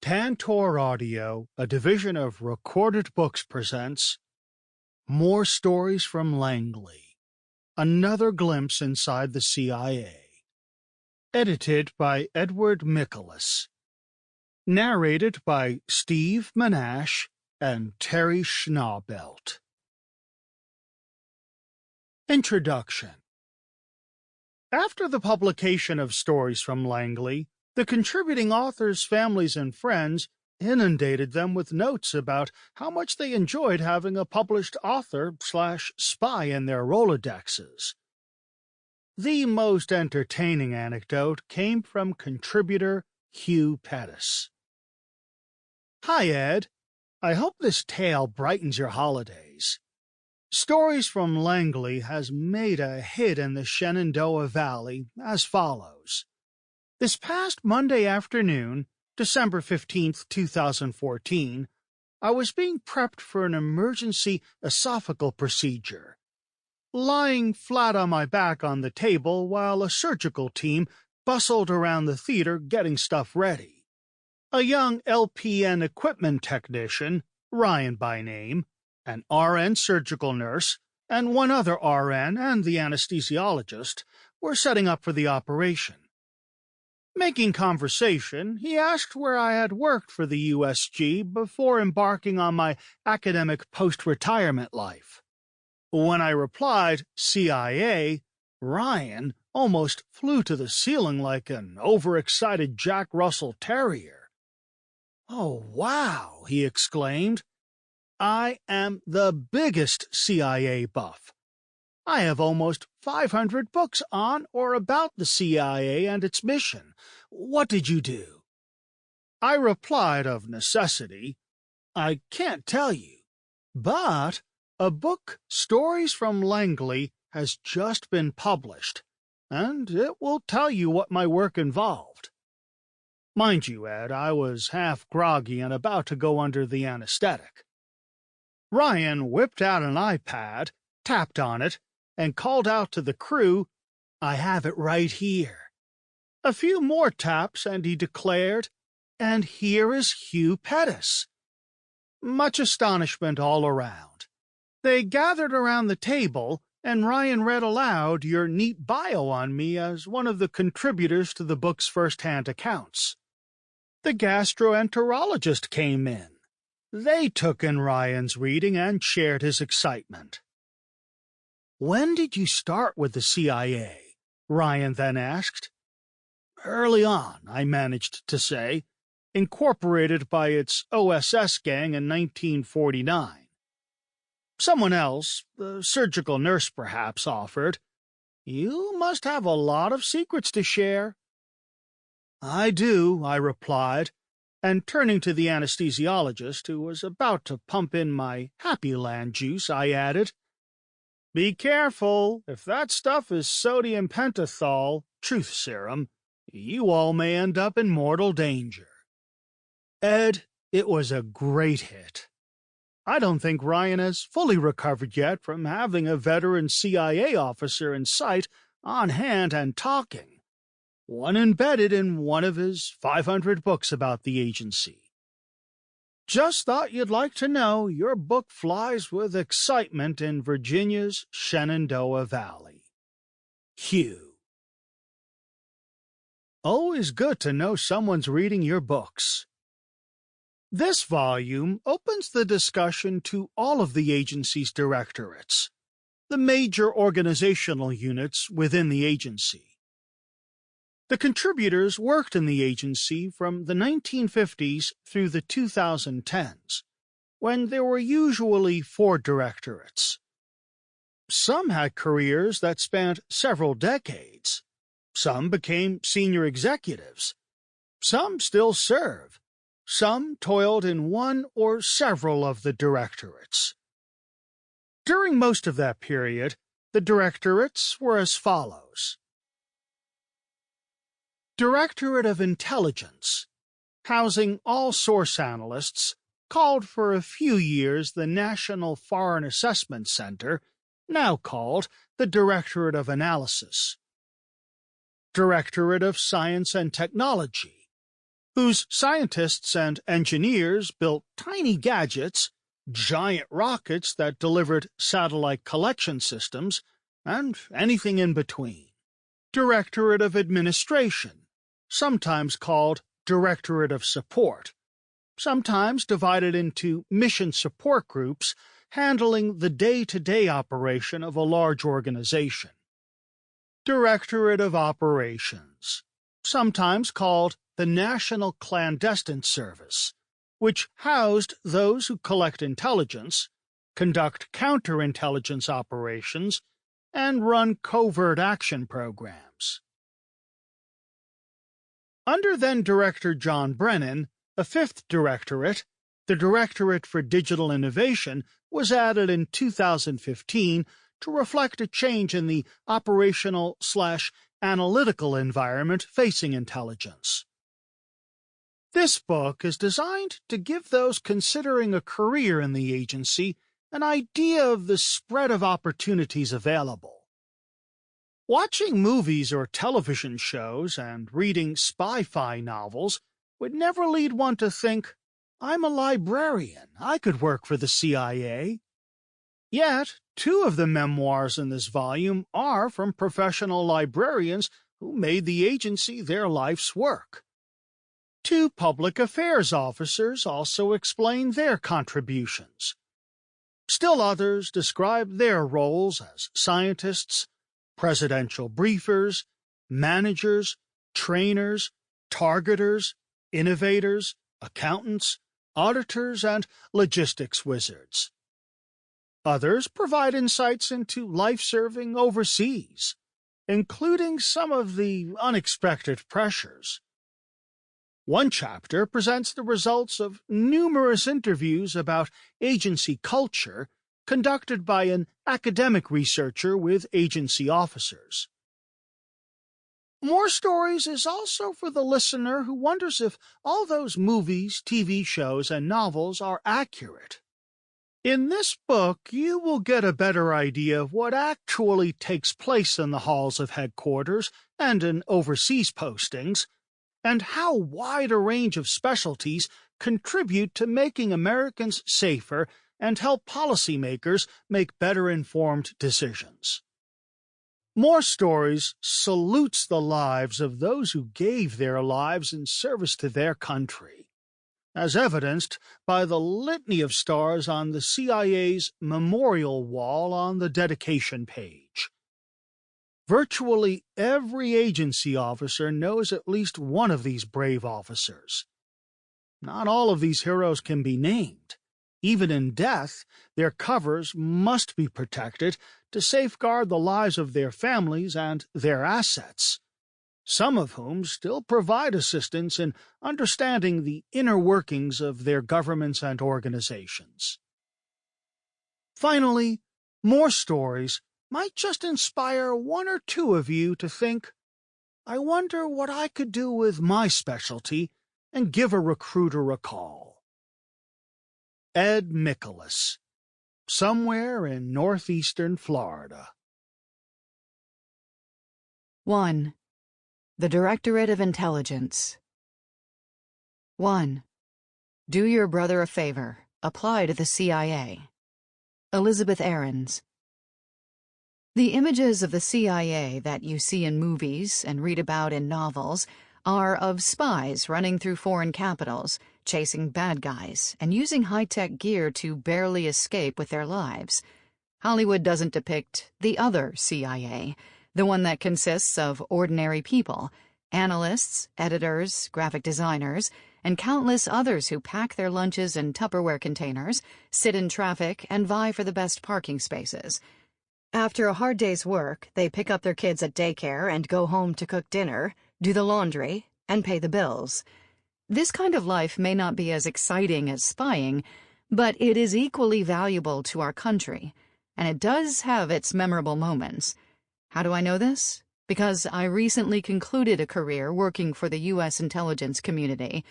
Tantor Audio, a division of Recorded Books, presents More Stories from Langley, Another Glimpse Inside the CIA. Edited by Edward Mickolus. Narrated by Steve Menasche and Teri Schnaubelt. Introduction. After the publication of Stories from Langley, the contributing authors' families and friends inundated them with notes about how much they enjoyed having a published author/spy in their Rolodexes. The most entertaining anecdote came from contributor Hugh Pettis. Hi, Ed. I hope this tale brightens your holidays. Stories from Langley has made a hit in the Shenandoah Valley as follows. This past Monday afternoon, December 15th, 2014, I was being prepped for an emergency esophageal procedure. Lying flat on my back on the table while a surgical team bustled around the theater getting stuff ready. A young LPN equipment technician, Ryan by name, an RN surgical nurse, and one other RN and the anesthesiologist were setting up for the operation. Making conversation, he asked where I had worked for the USG before embarking on my academic post-retirement life. When I replied, CIA, Ryan almost flew to the ceiling like an overexcited Jack Russell Terrier. "Oh, wow," he exclaimed. "I am the biggest CIA buff. I have almost 500 books on or about the CIA and its mission. What did you do?" I replied of necessity, "I can't tell you, but a book, Stories from Langley, has just been published, and it will tell you what my work involved." Mind you, Ed, I was half groggy and about to go under the anesthetic. Ryan whipped out an iPad, tapped on it, and called out to the crew, "I have it right here." A few more taps, and he declared, "And here is Hugh Pettis." Much astonishment all around. They gathered around the table, and Ryan read aloud your neat bio on me as one of the contributors to the book's first-hand accounts. The gastroenterologist came in. They took in Ryan's reading and shared his excitement. "When did you start with the CIA?" Ryan then asked. "Early on," I managed to say, "incorporated by its OSS gang in 1949. Someone else, the surgical nurse perhaps, offered, "You must have a lot of secrets to share." "I do," I replied, and turning to the anesthesiologist, who was about to pump in my Happy Land juice, I added, "Be careful. If that stuff is sodium pentothal, truth serum, you all may end up in mortal danger." Ed, it was a great hit. I don't think Ryan has fully recovered yet from having a veteran CIA officer in sight, on hand and talking, one embedded in one of his 500 books about the agency. Just thought you'd like to know your book flies with excitement in Virginia's Shenandoah Valley. Hugh. Always good to know someone's reading your books. This volume opens the discussion to all of the agency's directorates, the major organizational units within the agency. The contributors worked in the agency from the 1950s through the 2010s, when there were usually 4 directorates. Some had careers that spanned several decades. Some became senior executives. Some still serve. Some toiled in one or several of the directorates. During most of that period, the directorates were as follows. Directorate of Intelligence, housing all source analysts, called for a few years the National Foreign Assessment Center, now called the Directorate of Analysis. Directorate of Science and Technology, whose scientists and engineers built tiny gadgets, giant rockets that delivered satellite collection systems, and anything in between. Directorate of Administration, sometimes called Directorate of Support, sometimes divided into mission support groups handling the day-to-day operation of a large organization. Directorate of Operations, sometimes called the National Clandestine Service, which housed those who collect intelligence, conduct counterintelligence operations, and run covert action programs. Under then-Director John Brennan, a fifth directorate, the Directorate for Digital Innovation, was added in 2015 to reflect a change in the operational/analytical environment facing intelligence. This book is designed to give those considering a career in the agency an idea of the spread of opportunities available. Watching movies or television shows and reading spy-fi novels would never lead one to think, I'm a librarian, I could work for the CIA. Yet, 2 of the memoirs in this volume are from professional librarians who made the agency their life's work. 2 public affairs officers also explain their contributions. Still others describe their roles as scientists, presidential briefers, managers, trainers, targeters, innovators, accountants, auditors, and logistics wizards. Others provide insights into life serving overseas, including some of the unexpected pressures. One chapter presents the results of numerous interviews about agency culture conducted by an academic researcher with agency officers. More Stories is also for the listener who wonders if all those movies, TV shows, and novels are accurate. In this book, you will get a better idea of what actually takes place in the halls of headquarters and in overseas postings, and how wide a range of specialties contribute to making Americans safer and help policymakers make better-informed decisions. More Stories salutes the lives of those who gave their lives in service to their country, as evidenced by the litany of stars on the CIA's memorial wall on the dedication page. Virtually every agency officer knows at least one of these brave officers. Not all of these heroes can be named. Even in death, their covers must be protected to safeguard the lives of their families and their assets, some of whom still provide assistance in understanding the inner workings of their governments and organizations. Finally, More Stories might just inspire 1 or 2 of you to think, I wonder what I could do with my specialty, and give a recruiter a call. Ed Mickolus, somewhere in northeastern Florida. 1. The Directorate of Intelligence. 1. Do your brother a favor. Apply to the CIA. Elizabeth Ahrens. The images of the CIA that you see in movies and read about in novels are of spies running through foreign capitals, chasing bad guys, and using high-tech gear to barely escape with their lives. Hollywood doesn't depict the other CIA, the one that consists of ordinary people, analysts, editors, graphic designers, and countless others who pack their lunches in Tupperware containers, sit in traffic, and vie for the best parking spaces. After a hard day's work, they pick up their kids at daycare and go home to cook dinner, do the laundry, and pay the bills. This kind of life may not be as exciting as spying, but it is equally valuable to our country, and it does have its memorable moments. How do I know this? Because I recently concluded a career working for the U.S. intelligence community.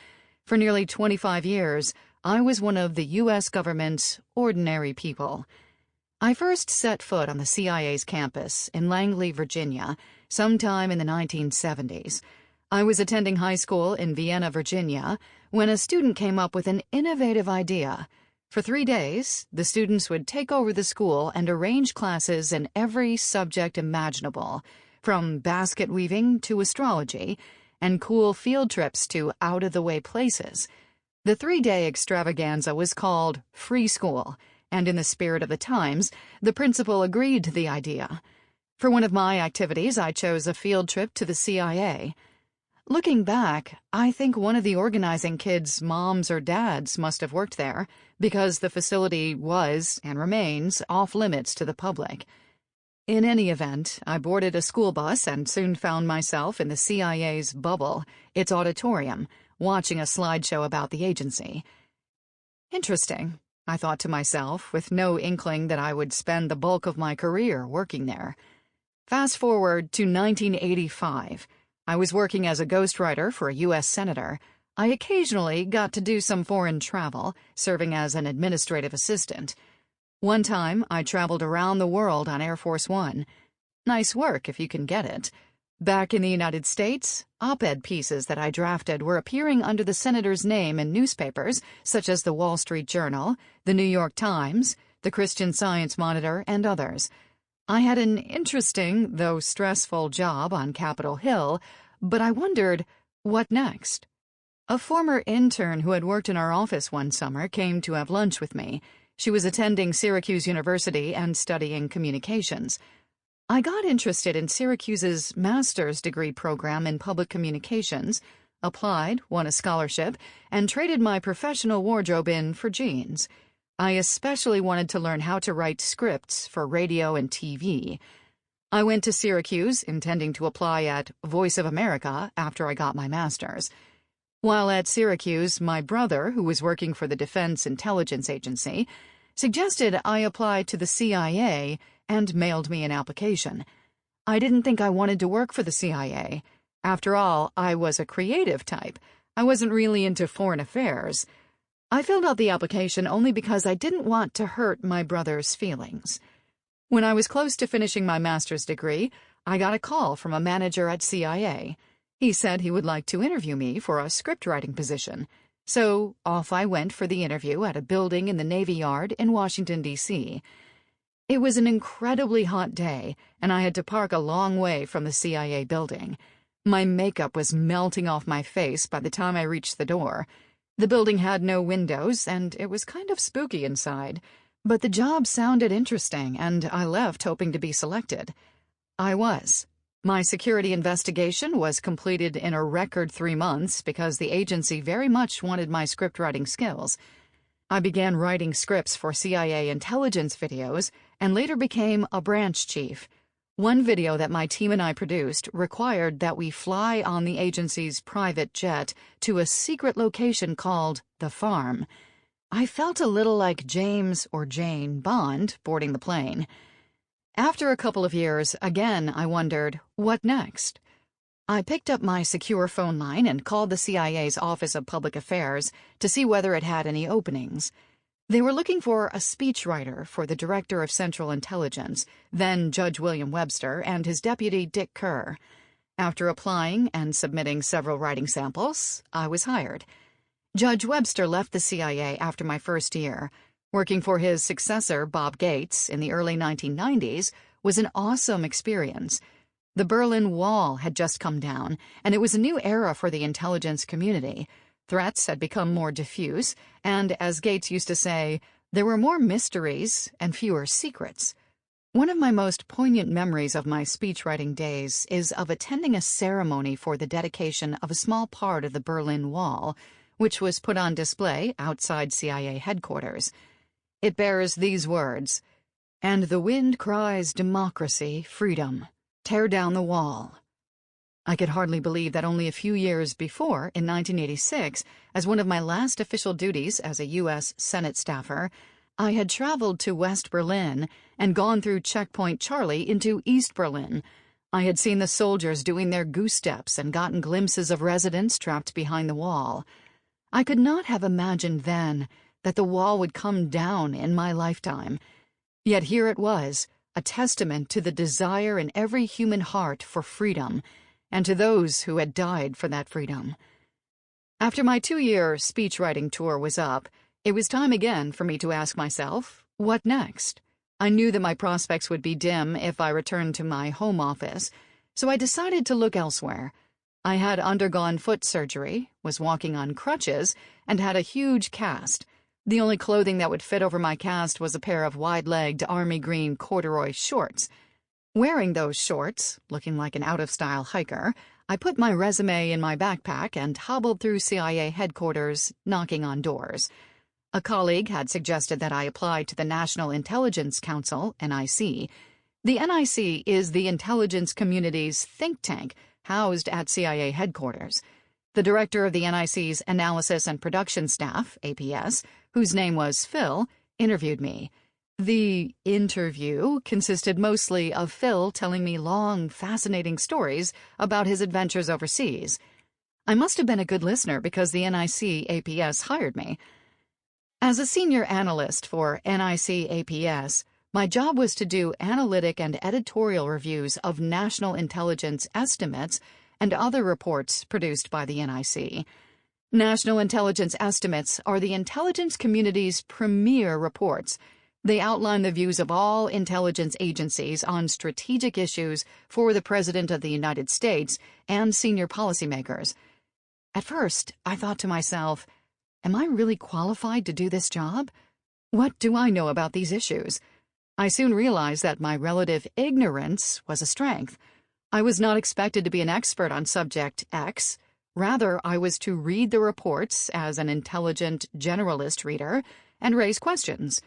For nearly 25 years, I was one of the U.S. government's ordinary people. I first set foot on the CIA's campus in Langley, Virginia, sometime in the 1970s. I was attending high school in Vienna, Virginia, when a student came up with an innovative idea. For 3 days, the students would take over the school and arrange classes in every subject imaginable, from basket weaving to astrology, and cool field trips to out-of-the-way places. The 3-day extravaganza was called Free School, and in the spirit of the times, the principal agreed to the idea. For one of my activities, I chose a field trip to the CIA. Looking back, I think one of the organizing kids' moms or dads must have worked there, because the facility was, and remains, off-limits to the public. In any event, I boarded a school bus and soon found myself in the CIA's bubble, its auditorium, watching a slideshow about the agency. Interesting, I thought to myself, with no inkling that I would spend the bulk of my career working there. Fast forward to 1985. I was working as a ghostwriter for a U.S. senator. I occasionally got to do some foreign travel, serving as an administrative assistant. One time, I traveled around the world on Air Force One. Nice work if you can get it. Back in the United States, op-ed pieces that I drafted were appearing under the senator's name in newspapers such as the Wall Street Journal, the New York Times, the Christian Science Monitor, and others. I had an interesting, though stressful, job on Capitol Hill, but I wondered, what next? A former intern who had worked in our office one summer came to have lunch with me. She was attending Syracuse University and studying communications. I got interested in Syracuse's master's degree program in public communications, applied, won a scholarship, and traded my professional wardrobe in for jeans. I especially wanted to learn how to write scripts for radio and TV. I went to Syracuse, intending to apply at Voice of America after I got my master's. While at Syracuse, my brother, who was working for the Defense Intelligence Agency, suggested I apply to the CIA and mailed me an application. I didn't think I wanted to work for the CIA. After all, I was a creative type. I wasn't really into foreign affairs. I filled out the application only because I didn't want to hurt my brother's feelings. When I was close to finishing my master's degree, I got a call from a manager at CIA. He said he would like to interview me for a scriptwriting position. So off I went for the interview at a building in the Navy Yard in Washington, D.C. It was an incredibly hot day, and I had to park a long way from the CIA building. My makeup was melting off my face by the time I reached the door. The building had no windows, and it was kind of spooky inside. But the job sounded interesting, and I left hoping to be selected. I was. My security investigation was completed in a record 3 months because the agency very much wanted my scriptwriting skills. I began writing scripts for CIA intelligence videos and later became a branch chief. One video that my team and I produced required that we fly on the agency's private jet to a secret location called The Farm. I felt a little like James or Jane Bond boarding the plane. After a couple of years, again, I wondered, what next? I picked up my secure phone line and called the CIA's Office of Public Affairs to see whether it had any openings. They were looking for a speechwriter for the Director of Central Intelligence, then Judge William Webster, and his deputy Dick Kerr. After applying and submitting several writing samples, I was hired. Judge Webster left the CIA after my first year. Working for his successor, Bob Gates, in the early 1990s was an awesome experience. The Berlin Wall had just come down, and it was a new era for the intelligence community. Threats had become more diffuse, and, as Gates used to say, there were more mysteries and fewer secrets. One of my most poignant memories of my speechwriting days is of attending a ceremony for the dedication of a small part of the Berlin Wall, which was put on display outside CIA headquarters. It bears these words, "And the wind cries democracy, freedom. Tear down the wall." I could hardly believe that only a few years before, in 1986, as one of my last official duties as a U.S. Senate staffer, I had traveled to West Berlin and gone through Checkpoint Charlie into East Berlin. I had seen the soldiers doing their goose steps and gotten glimpses of residents trapped behind the wall. I could not have imagined then that the wall would come down in my lifetime. Yet here it was, a testament to the desire in every human heart for freedom, and to those who had died for that freedom. After my 2-year speechwriting tour was up, it was time again for me to ask myself, what next? I knew that my prospects would be dim if I returned to my home office, so I decided to look elsewhere. I had undergone foot surgery, was walking on crutches, and had a huge cast. The only clothing that would fit over my cast was a pair of wide-legged army green corduroy shorts. Wearing those shorts, looking like an out-of-style hiker, I put my resume in my backpack and hobbled through CIA headquarters, knocking on doors. A colleague had suggested that I apply to the National Intelligence Council, NIC. The NIC is the intelligence community's think tank, housed at CIA headquarters. The director of the NIC's Analysis and Production Staff, APS, whose name was Phil, interviewed me. The interview consisted mostly of Phil telling me long, fascinating stories about his adventures overseas. I must have been a good listener because the NIC APS hired me. As a senior analyst for NIC APS, my job was to do analytic and editorial reviews of national intelligence estimates and other reports produced by the NIC. National intelligence estimates are the intelligence community's premier reports. They outline the views of all intelligence agencies on strategic issues for the President of the United States and senior policymakers. At first, I thought to myself, am I really qualified to do this job? What do I know about these issues? I soon realized that my relative ignorance was a strength. I was not expected to be an expert on subject X. Rather, I was to read the reports as an intelligent generalist reader and raise questions.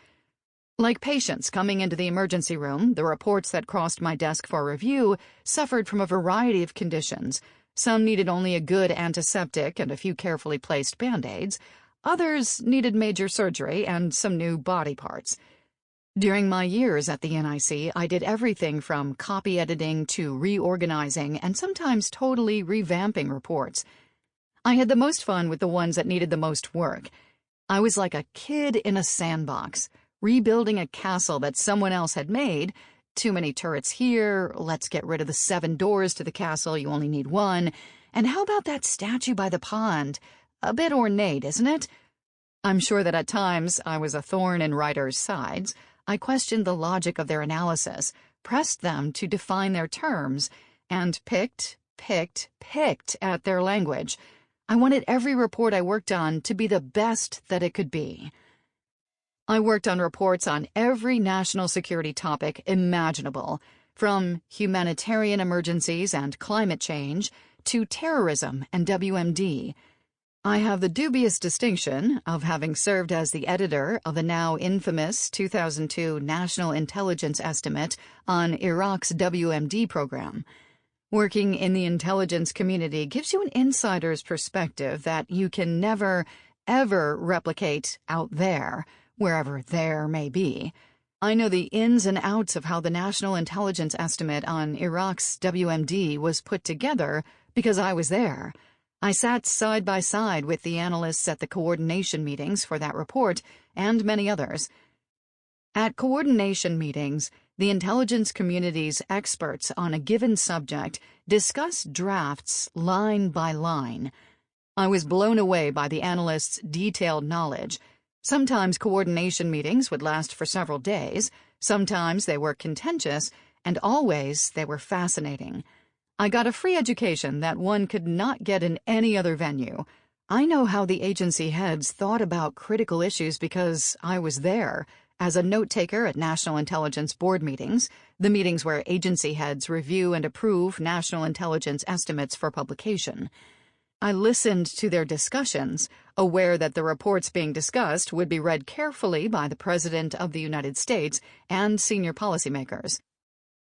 Like patients coming into the emergency room, the reports that crossed my desk for review suffered from a variety of conditions. Some needed only a good antiseptic and a few carefully placed Band-Aids. Others needed major surgery and some new body parts. During my years at the NIC, I did everything from copy editing to reorganizing and sometimes totally revamping reports. I had the most fun with the ones that needed the most work. I was like a kid in a sandbox, rebuilding a castle that someone else had made. Too many turrets here, let's get rid of the 7 doors to the castle, you only need 1. And how about that statue by the pond? A bit ornate, isn't it? I'm sure that at times I was a thorn in writers' sides. I questioned the logic of their analysis, pressed them to define their terms, and picked at their language. I wanted every report I worked on to be the best that it could be. I worked on reports on every national security topic imaginable, from humanitarian emergencies and climate change to terrorism and WMD. I have the dubious distinction of having served as the editor of the now infamous 2002 National Intelligence Estimate on Iraq's WMD program. Working in the intelligence community gives you an insider's perspective that you can never, ever replicate out there, wherever there may be. I know the ins and outs of how the National Intelligence Estimate on Iraq's WMD was put together because I was there. I sat side by side with the analysts at the coordination meetings for that report and many others. At coordination meetings, the intelligence community's experts on a given subject discuss drafts line by line. I was blown away by the analysts' detailed knowledge. Sometimes coordination meetings would last for several days, sometimes they were contentious, and always they were fascinating. I got a free education that one could not get in any other venue. I know how the agency heads thought about critical issues because I was there, as a note-taker at National Intelligence Board meetings, the meetings where agency heads review and approve national intelligence estimates for publication. I listened to their discussions, aware that the reports being discussed would be read carefully by the President of the United States and senior policymakers.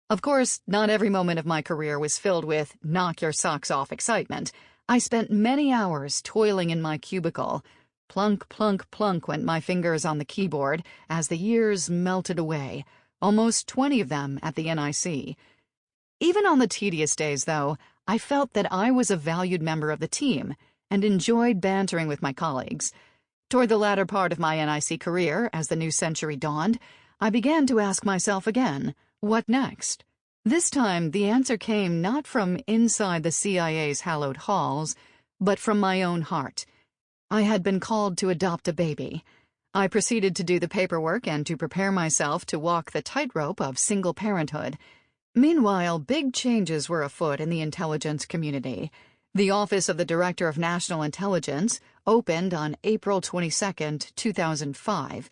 Of course, not every moment of my career was filled with knock-your-socks-off excitement. I spent many hours toiling in my cubicle. Plunk, plunk, plunk went my fingers on the keyboard as the years melted away, almost 20 of them at the NIC. Even on the tedious days, though, I felt that I was a valued member of the team and enjoyed bantering with my colleagues. Toward the latter part of my NIC career, as the new century dawned, I began to ask myself again, what next? This time, the answer came not from inside the CIA's hallowed halls, but from my own heart. I had been called to adopt a baby. I proceeded to do the paperwork and to prepare myself to walk the tightrope of single parenthood. Meanwhile, big changes were afoot in the intelligence community. The Office of the Director of National Intelligence opened on April 22, 2005.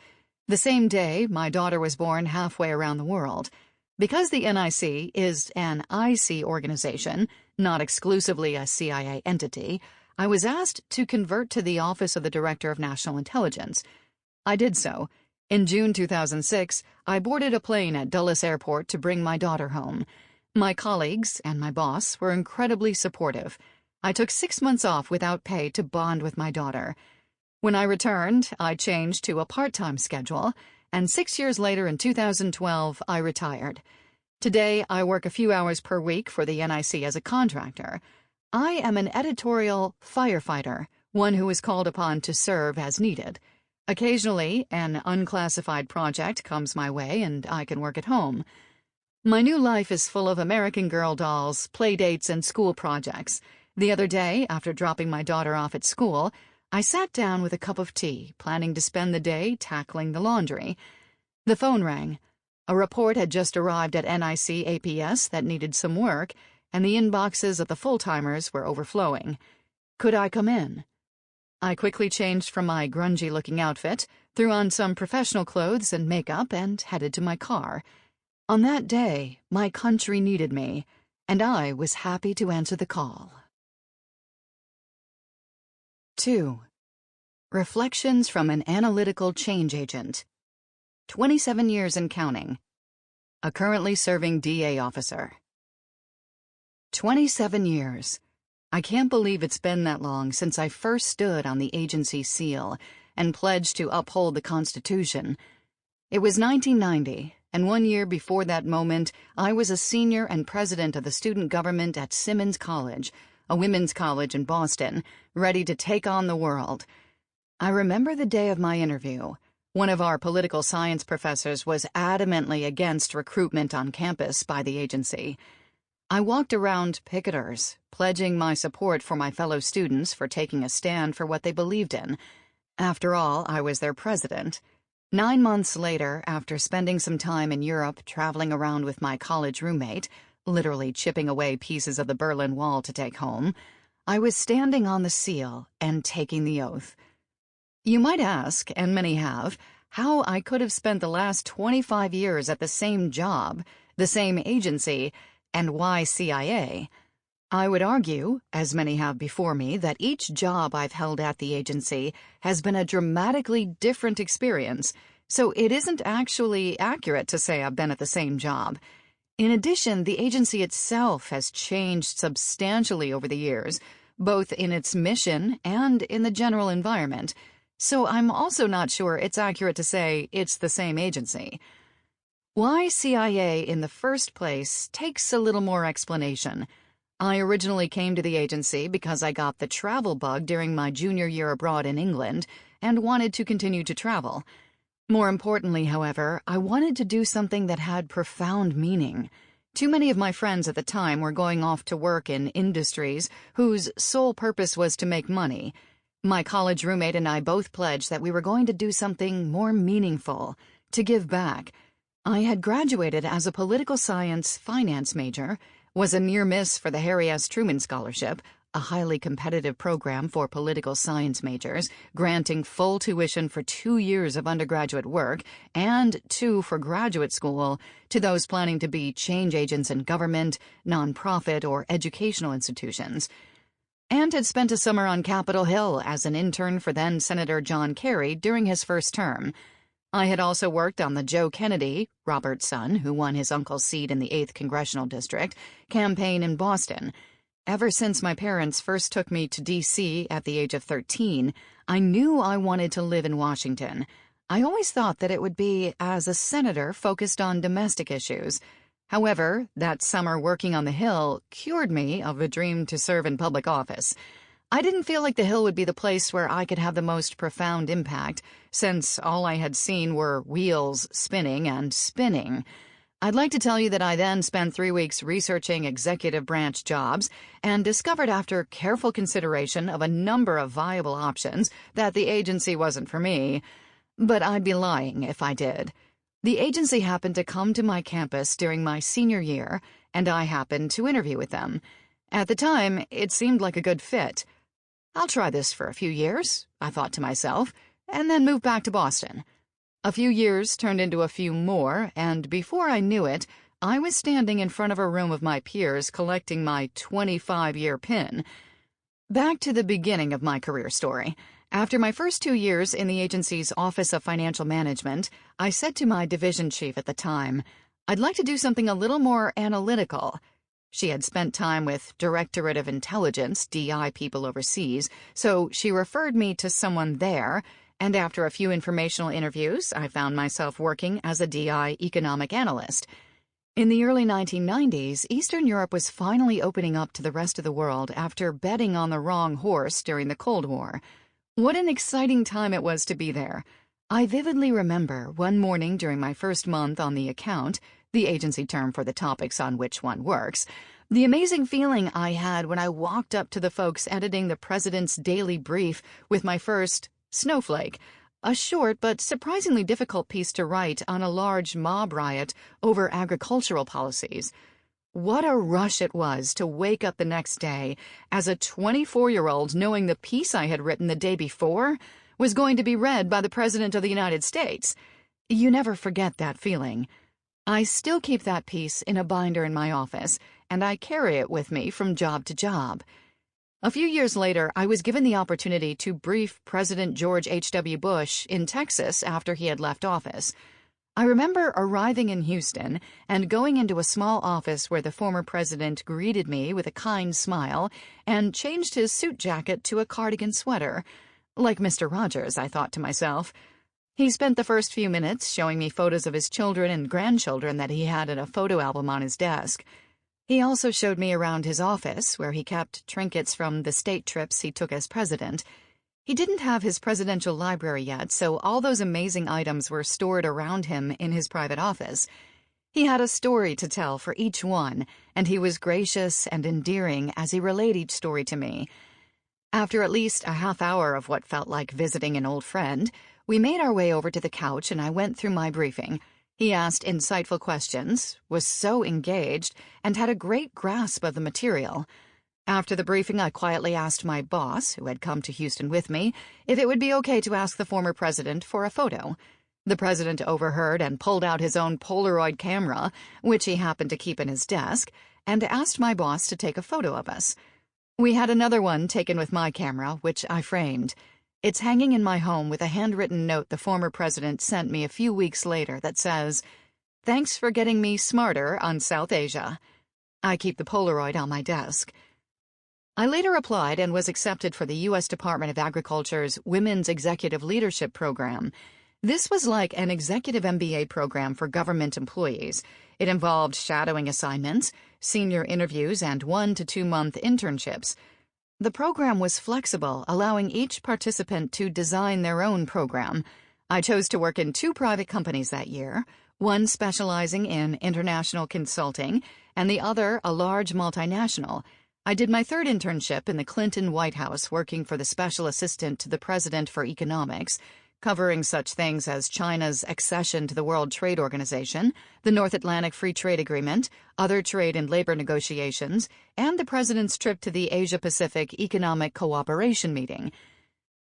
The same day, my daughter was born halfway around the world. Because the NIC is an IC organization, not exclusively a CIA entity, I was asked to convert to the Office of the Director of National Intelligence. I did so. In June 2006, I boarded a plane at Dulles Airport to bring my daughter home. My colleagues and my boss were incredibly supportive. I took 6 months off without pay to bond with my daughter. When I returned, I changed to a part-time schedule, and 6 years later in 2012, I retired. Today, I work a few hours per week for the NIC as a contractor. I am an editorial firefighter, one who is called upon to serve as needed. Occasionally, an unclassified project comes my way and I can work at home. My new life is full of American Girl dolls, playdates, and school projects. The other day, after dropping my daughter off at school, I sat down with a cup of tea, planning to spend the day tackling the laundry. The phone rang. A report had just arrived at NIC APS that needed some work, and the inboxes of the full-timers were overflowing. Could I come in? I quickly changed from my grungy-looking outfit, threw on some professional clothes and makeup, and headed to my car. On that day, my country needed me, and I was happy to answer the call. 2. Reflections from an Analytical Change Agent. 27 years and counting. A currently serving DA officer. 27 years. I can't believe it's been that long since I first stood on the agency seal and pledged to uphold the Constitution. It was 1990, and 1 year before that moment, I was a senior and president of the student government at Simmons College, a women's college in Boston, ready to take on the world. I remember the day of my interview. One of our political science professors was adamantly against recruitment on campus by the agency. I walked around picketers, pledging my support for my fellow students for taking a stand for what they believed in. After all, I was their president. 9 months later, after spending some time in Europe traveling around with my college roommate, literally chipping away pieces of the Berlin Wall to take home, I was standing on the seal and taking the oath. You might ask, and many have, how I could have spent the last 25 years at the same job, the same agency, and why CIA? I would argue, as many have before me, that each job I've held at the agency has been a dramatically different experience, so it isn't actually accurate to say I've been at the same job. In addition, the agency itself has changed substantially over the years, both in its mission and in the general environment, so I'm also not sure it's accurate to say it's the same agency. Why CIA in the first place takes a little more explanation. I originally came to the agency because I got the travel bug during my junior year abroad in England and wanted to continue to travel. More importantly, however, I wanted to do something that had profound meaning. Too many of my friends at the time were going off to work in industries whose sole purpose was to make money. My college roommate and I both pledged that we were going to do something more meaningful, to give back. I had graduated as a political science finance major, was a near miss for the Harry S. Truman Scholarship, a highly competitive program for political science majors, granting full tuition for 2 years of undergraduate work and 2 for graduate school to those planning to be change agents in government, nonprofit, or educational institutions. And had spent a summer on Capitol Hill as an intern for then-Senator John Kerry during his first term. I had also worked on the Joe Kennedy, Robert's son, who won his uncle's seat in the 8th Congressional District, campaign in Boston. Ever since my parents first took me to D.C. at the age of 13, I knew I wanted to live in Washington. I always thought that it would be as a senator focused on domestic issues. However, that summer working on the Hill cured me of a dream to serve in public office. I didn't feel like the Hill would be the place where I could have the most profound impact, since all I had seen were wheels spinning and spinning. I'd like to tell you that I then spent 3 weeks researching executive branch jobs and discovered after careful consideration of a number of viable options that the agency wasn't for me. But I'd be lying if I did. The agency happened to come to my campus during my senior year, and I happened to interview with them. At the time, it seemed like a good fit. I'll try this for a few years, I thought to myself, and then move back to Boston. A few years turned into a few more, and before I knew it, I was standing in front of a room of my peers collecting my 25-year pin. Back to the beginning of my career story. After my first 2 years in the agency's Office of Financial Management, I said to my division chief at the time, I'd like to do something a little more analytical. She had spent time with Directorate of Intelligence, DI people overseas, so she referred me to someone there, and after a few informational interviews, I found myself working as a DI economic analyst. In the early 1990s, Eastern Europe was finally opening up to the rest of the world after betting on the wrong horse during the Cold War. What an exciting time it was to be there. I vividly remember one morning during my first month on the account, the agency term for the topics on which one works, the amazing feeling I had when I walked up to the folks editing the president's daily brief with my first Snowflake, a short but surprisingly difficult piece to write on a large mob riot over agricultural policies. What a rush it was to wake up the next day as a 24-year-old knowing the piece I had written the day before was going to be read by the President of the United States. You never forget that feeling. I still keep that piece in a binder in my office, and I carry it with me from job to job. A few years later, I was given the opportunity to brief President George H.W. Bush in Texas after he had left office. I remember arriving in Houston and going into a small office where the former president greeted me with a kind smile and changed his suit jacket to a cardigan sweater. Like Mr. Rogers, I thought to myself. He spent the first few minutes showing me photos of his children and grandchildren that he had in a photo album on his desk. He also showed me around his office, where he kept trinkets from the state trips he took as president. He didn't have his presidential library yet, so all those amazing items were stored around him in his private office. He had a story to tell for each one, and he was gracious and endearing as he relayed each story to me. After at least a half hour of what felt like visiting an old friend, we made our way over to the couch and I went through my briefing. He asked insightful questions, was so engaged, and had a great grasp of the material. After the briefing, I quietly asked my boss, who had come to Houston with me, if it would be okay to ask the former president for a photo. The president overheard and pulled out his own Polaroid camera, which he happened to keep in his desk, and asked my boss to take a photo of us. We had another one taken with my camera, which I framed. It's hanging in my home with a handwritten note the former president sent me a few weeks later that says, "Thanks for getting me smarter on South Asia." I keep the Polaroid on my desk. I later applied and was accepted for the U.S. Department of Agriculture's Women's Executive Leadership Program. This was like an executive MBA program for government employees. It involved shadowing assignments, senior interviews, and 1 to 2 month internships. The program was flexible, allowing each participant to design their own program. I chose to work in 2 private companies that year, one specializing in international consulting, and the other a large multinational. I did my 3rd internship in the Clinton White House working for the Special Assistant to the President for Economics, covering such things as China's accession to the World Trade Organization, the North Atlantic Free Trade Agreement, other trade and labor negotiations, and the President's trip to the Asia-Pacific Economic Cooperation meeting.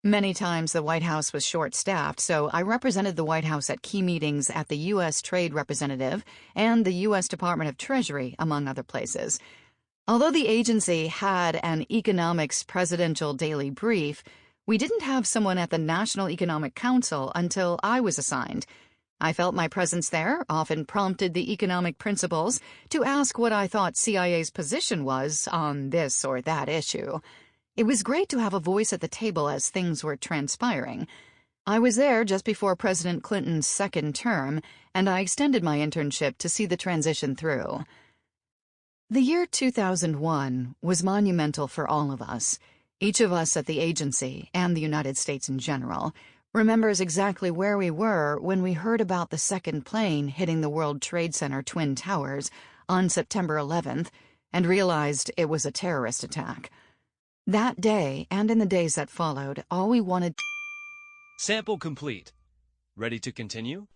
Many times the White House was short-staffed, so I represented the White House at key meetings at the U.S. Trade Representative and the U.S. Department of Treasury, among other places. Although the agency had an economics presidential daily brief, we didn't have someone at the National Economic Council until I was assigned. I felt my presence there often prompted the economic principals to ask what I thought CIA's position was on this or that issue. It was great to have a voice at the table as things were transpiring. I was there just before President Clinton's 2nd term, and I extended my internship to see the transition through. The year 2001 was monumental for all of us. Each of us at the agency, and the United States in general, remembers exactly where we were when we heard about the second plane hitting the World Trade Center Twin Towers on September 11th and realized it was a terrorist attack. That day, and in the days that followed, all we wanted... Sample complete. Ready to continue?